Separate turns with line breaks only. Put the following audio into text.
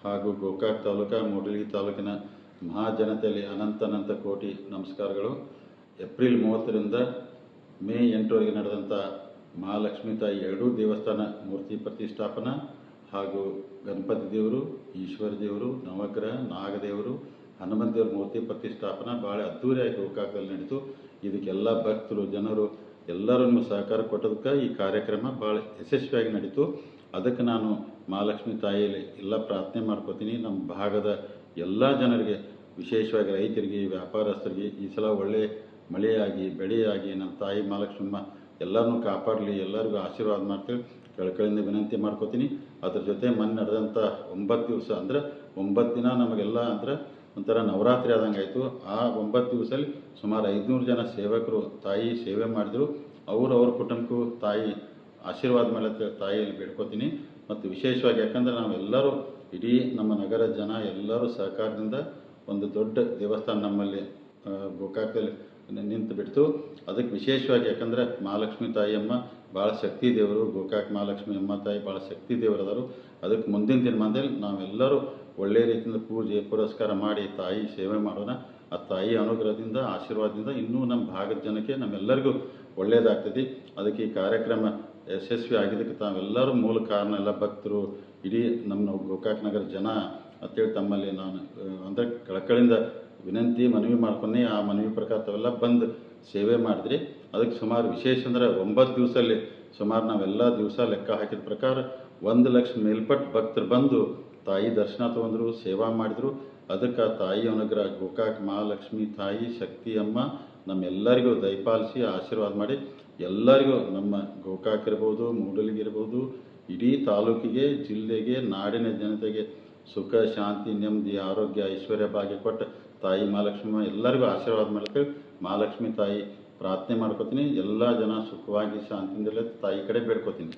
ಹಾಗೂ ಗೋಕಾಕ್ ತಾಲೂಕು ಮೂಡಲಗಿ ತಾಲೂಕಿನ ಮಹಾಜನತೆಯಲ್ಲಿ ಅನಂತ ಕೋಟಿ ನಮಸ್ಕಾರಗಳು. ಏಪ್ರಿಲ್ 30ರಿಂದ ಮೇ 8ರವರೆಗೆ ನಡೆದಂಥ ಮಹಾಲಕ್ಷ್ಮೀ ತಾಯಿ ಎರಡೂ ದೇವಸ್ಥಾನ ಮೂರ್ತಿ ಪ್ರತಿಷ್ಠಾಪನಾ ಹಾಗೂ ಗಣಪತಿ ದೇವರು, ಈಶ್ವರ ದೇವರು, ನವಗ್ರಹ, ನಾಗದೇವರು, ಹನುಮಂತ ದೇವ್ರ ಮೂರ್ತಿ ಪ್ರತಿಷ್ಠಾಪನಾ ಭಾಳ ಅದ್ದೂರಿಯಾಗಿ ಗೋಕಾಕದಲ್ಲಿ ನಡೀತು. ಇದಕ್ಕೆಲ್ಲ ಭಕ್ತರು, ಜನರು ಎಲ್ಲರೂ ನೀವು ಸಹಕಾರ ಕೊಟ್ಟದಕ್ಕೆ ಈ ಕಾರ್ಯಕ್ರಮ ಭಾಳ ಯಶಸ್ವಿಯಾಗಿ ನಡೀತು. ಅದಕ್ಕೆ ನಾನು ಮಹಾಲಕ್ಷ್ಮೀ ತಾಯಿಯಲ್ಲಿ ಎಲ್ಲ ಪ್ರಾರ್ಥನೆ ಮಾಡ್ಕೋತೀನಿ. ನಮ್ಮ ಭಾಗದ ಎಲ್ಲ ಜನರಿಗೆ, ವಿಶೇಷವಾಗಿ ರೈತರಿಗೆ, ವ್ಯಾಪಾರಸ್ಥರಿಗೆ ಈ ಸಲ ಒಳ್ಳೆಯ ಮಳೆಯಾಗಿ ಬೆಳೆಯಾಗಿ ನಮ್ಮ ತಾಯಿ ಮಹಾಲಕ್ಷ್ಮಮ್ಮ ಎಲ್ಲರನ್ನೂ ಕಾಪಾಡಲಿ, ಎಲ್ಲರಿಗೂ ಆಶೀರ್ವಾದ ಮಾಡ್ತೇವೆ ಕಳಕಳಿಯಿಂದ ವಿನಂತಿ ಮಾಡ್ಕೋತೀನಿ. ಅದ್ರ ಜೊತೆ ಮೊನ್ನೆ ನಡೆದಂಥ 9 ದಿವಸ ಅಂದರೆ 9 ದಿನ ನಮಗೆಲ್ಲ ಅಂದ್ರೆ ಒಂಥರ ನವರಾತ್ರಿ ಆದಂಗೆ ಆಯಿತು. ಆ 9 ದಿವಸದಲ್ಲಿ ಸುಮಾರು 500 ಜನ ಸೇವಕರು ತಾಯಿ ಸೇವೆ ಮಾಡಿದರು. ಅವ್ರ ಕುಟುಂಬಕ್ಕೂ ತಾಯಿ ಆಶೀರ್ವಾದ ಮೇಲೆ ತಾಯಿಯಲ್ಲಿ ಬೇಡ್ಕೋತೀನಿ. ಮತ್ತು ವಿಶೇಷವಾಗಿ ಯಾಕಂದರೆ ನಾವೆಲ್ಲರೂ ಇಡೀ ನಮ್ಮ ನಗರ ಜನ ಎಲ್ಲರೂ ಸಹಕಾರದಿಂದ ಒಂದು ದೊಡ್ಡ ದೇವಸ್ಥಾನ ನಮ್ಮಲ್ಲಿ ಗೋಕಾಕದಲ್ಲಿ ನಿಂತು ಬಿಡ್ತು. ಅದಕ್ಕೆ ವಿಶೇಷವಾಗಿ ಯಾಕಂದರೆ ಮಹಾಲಕ್ಷ್ಮೀ ತಾಯಿಯಮ್ಮ ಭಾಳ ಶಕ್ತಿ ದೇವರು, ಗೋಕಾಕ್ ಮಹಾಲಕ್ಷ್ಮಿ ಅಮ್ಮ ತಾಯಿ ಭಾಳ ಶಕ್ತಿ ದೇವರದರು. ಅದಕ್ಕೆ ಮುಂದಿನ ದಿನಮಾನದಲ್ಲಿ ನಾವೆಲ್ಲರೂ ಒಳ್ಳೆಯ ರೀತಿಯಿಂದ ಪೂಜೆ ಪುರಸ್ಕಾರ ಮಾಡಿ ತಾಯಿ ಸೇವೆ ಮಾಡೋಣ. ಆ ತಾಯಿ ಅನುಗ್ರಹದಿಂದ, ಆಶೀರ್ವಾದದಿಂದ ಇನ್ನೂ ನಮ್ಮ ಭಾಗದ ಜನಕ್ಕೆ ನಮ್ಮೆಲ್ಲರಿಗೂ ಒಳ್ಳೆಯದಾಗ್ತದೆ. ಅದಕ್ಕೆ ಈ ಕಾರ್ಯಕ್ರಮ ಯಶಸ್ವಿ ಆಗಿದ್ದಕ್ಕೆ ತಾವೆಲ್ಲರೂ ಮೂಲ ಕಾರಣ, ಎಲ್ಲ ಭಕ್ತರು, ಇಡೀ ನಮ್ಮ ಗೋಕಾಕ್ ನಗರ ಜನ ಅಂತೇಳಿ ತಮ್ಮಲ್ಲಿ ನಾನು ಅಂದರೆ ಕಳಕಳಿಂದ ವಿನಂತಿ ಮನವಿ ಮಾಡ್ಕೊಂಡು ಆ ಮನವಿ ಪ್ರಕಾರ ತಾವೆಲ್ಲ ಬಂದು ಸೇವೆ ಮಾಡಿದ್ರಿ. ಅದಕ್ಕೆ ಸುಮಾರು ವಿಶೇಷ ಅಂದರೆ 9 ದಿವಸದಲ್ಲಿ ಸುಮಾರು ನಾವೆಲ್ಲ ದಿವಸ ಲೆಕ್ಕ ಹಾಕಿದ ಪ್ರಕಾರ 1 ಲಕ್ಷ ಮೇಲ್ಪಟ್ಟು ಭಕ್ತರು ಬಂದು ತಾಯಿ ದರ್ಶನ ತೊಗೊಂಡ್ರು, ಸೇವಾ ಮಾಡಿದರು. ಅದಕ್ಕೆ ಆ ತಾಯಿ ಅನುಗ್ರಹ ಗೋಕಾಕ್ ಮಹಾಲಕ್ಷ್ಮಿ ತಾಯಿ ಶಕ್ತಿ ಅಮ್ಮ ನಮ್ಮೆಲ್ಲರಿಗೂ ದಯಪಾಲಿಸಿ ಆಶೀರ್ವಾದ ಮಾಡಿ ಎಲ್ಲರಿಗೂ, ನಮ್ಮ ಗೋಕಾಕ್ ಇರ್ಬೋದು, ಮೂಡಲಗಿ ಇರ್ಬೋದು, ಇಡೀ ತಾಲೂಕಿಗೆ, ಜಿಲ್ಲೆಗೆ, ನಾಡಿನ ಜನತೆಗೆ ಸುಖ, ಶಾಂತಿ, ನೆಮ್ಮದಿ, ಆರೋಗ್ಯ, ಐಶ್ವರ್ಯ ಭಾಗ್ಯ ಕೊಟ್ಟು ತಾಯಿ ಮಹಾಲಕ್ಷ್ಮಿ ಎಲ್ಲರಿಗೂ ಆಶೀರ್ವಾದ ಮಾಡ್ತೇವೆ. ಮಹಾಲಕ್ಷ್ಮಿ ತಾಯಿ ಪ್ರಾರ್ಥನೆ ಮಾಡ್ಕೋತೀನಿ. ಎಲ್ಲ ಜನ ಸುಖವಾಗಿ ಶಾಂತಿಯಿಂದಲೇ ತಾಯಿ ಕಡೆ ಬೇಡ್ಕೋತೀನಿ.